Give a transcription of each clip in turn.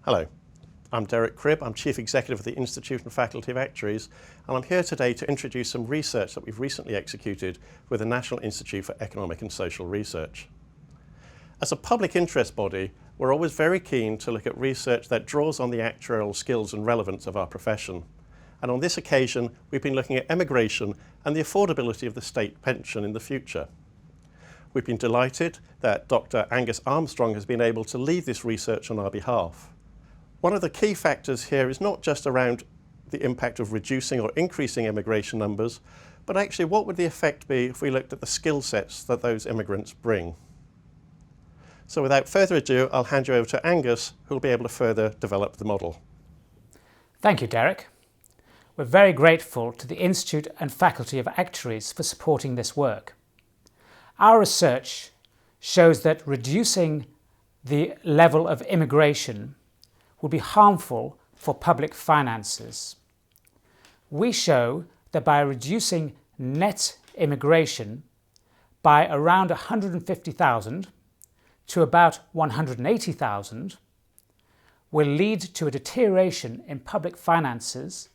Hello, I'm Derek Cribb. I'm Chief Executive of the Institute and Faculty of Actuaries, and I'm here today to introduce some research that we've recently executed with the National Institute for Economic and Social Research. As a public interest body, we're always very keen to look at research that draws on the actuarial skills and relevance of our profession. And on this occasion, we've been looking at emigration and the affordability of the state pension in the future. We've been delighted that Dr. Angus Armstrong has been able to lead this research on our behalf. One of the key factors here is not just around the impact of reducing or increasing immigration numbers, but actually what would the effect be if we looked at the skill sets that those immigrants bring. So without further ado, I'll hand you over to Angus, who will be able to further develop the model. Thank you, Derek. We're very grateful to the Institute and Faculty of Actuaries for supporting this work. Our research shows that reducing the level of immigration would be harmful for public finances. We show that by reducing net immigration by around 150,000 to about 180,000 will lead to a deterioration in public finances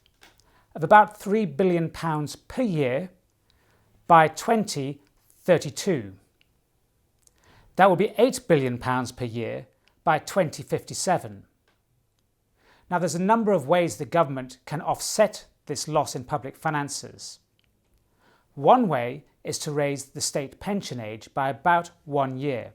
of about £3 billion per year by 2032. That will be £8 billion per year by 2057. Now, there's a number of ways the government can offset this loss in public finances. One way is to raise the state pension age by about 1 year.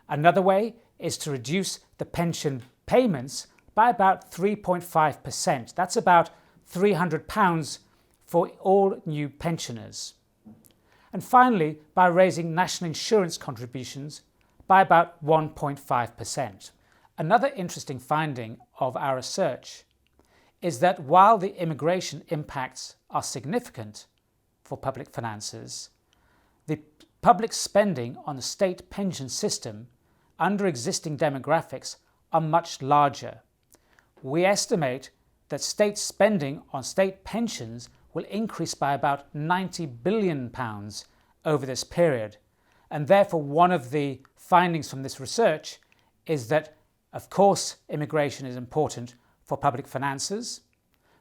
Another way is to reduce the pension payments by about 3.5%. That's about £300 for all new pensioners. And finally, by raising national insurance contributions by about 1.5%. Another interesting finding of our research is that while the immigration impacts are significant for public finances, the public spending on the state pension system under existing demographics are much larger. We estimate that state spending on state pensions will increase by about £90 billion over this period. And therefore, one of the findings from this research is that, of course, immigration is important for public finances,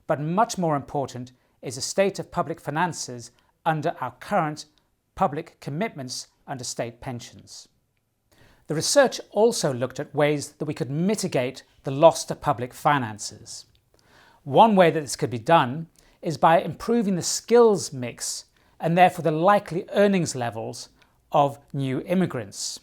but much more important is the state of public finances under our current public commitments under state pensions. The research also looked at ways that we could mitigate the loss to public finances. One way that this could be done is by improving the skills mix and therefore the likely earnings levels of new immigrants.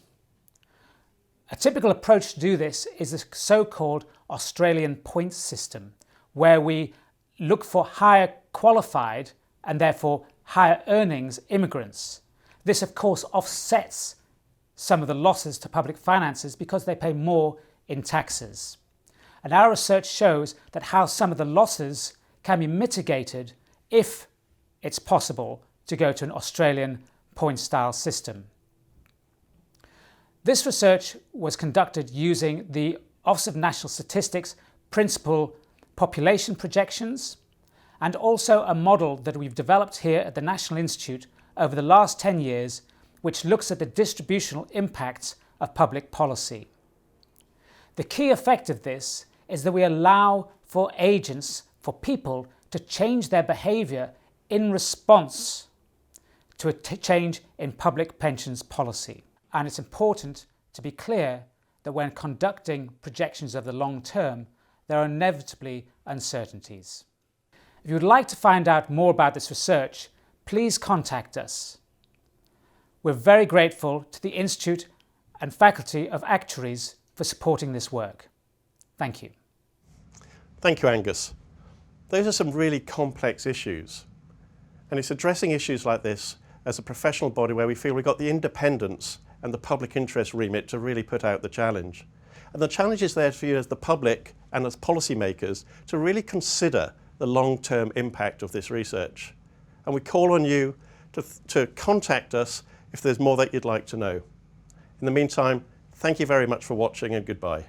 A typical approach to do this is the so-called Australian points system, where we look for higher qualified and therefore higher earnings immigrants. This, of course, offsets some of the losses to public finances because they pay more in taxes. And our research shows that how some of the losses can be mitigated if it's possible to go to an Australian point-style system. This research was conducted using the Office of National Statistics principal population projections and also a model that we've developed here at the National Institute over the last 10 years, which looks at the distributional impacts of public policy. The key effect of this is that we allow for agents, for people to change their behaviour in response to a change in public pensions policy. And it's important to be clear that when conducting projections of the long term, there are inevitably uncertainties. If you would like to find out more about this research, please contact us. We're very grateful to the Institute and Faculty of Actuaries for supporting this work. Thank you. Thank you, Angus. Those are some really complex issues. And it's addressing issues like this as a professional body where we feel we've got the independence and the public interest remit to really put out the challenge. And the challenge is there for you as the public and as policymakers to really consider the long-term impact of this research. And we call on you to contact us if there's more that you'd like to know. In the meantime, thank you very much for watching and goodbye.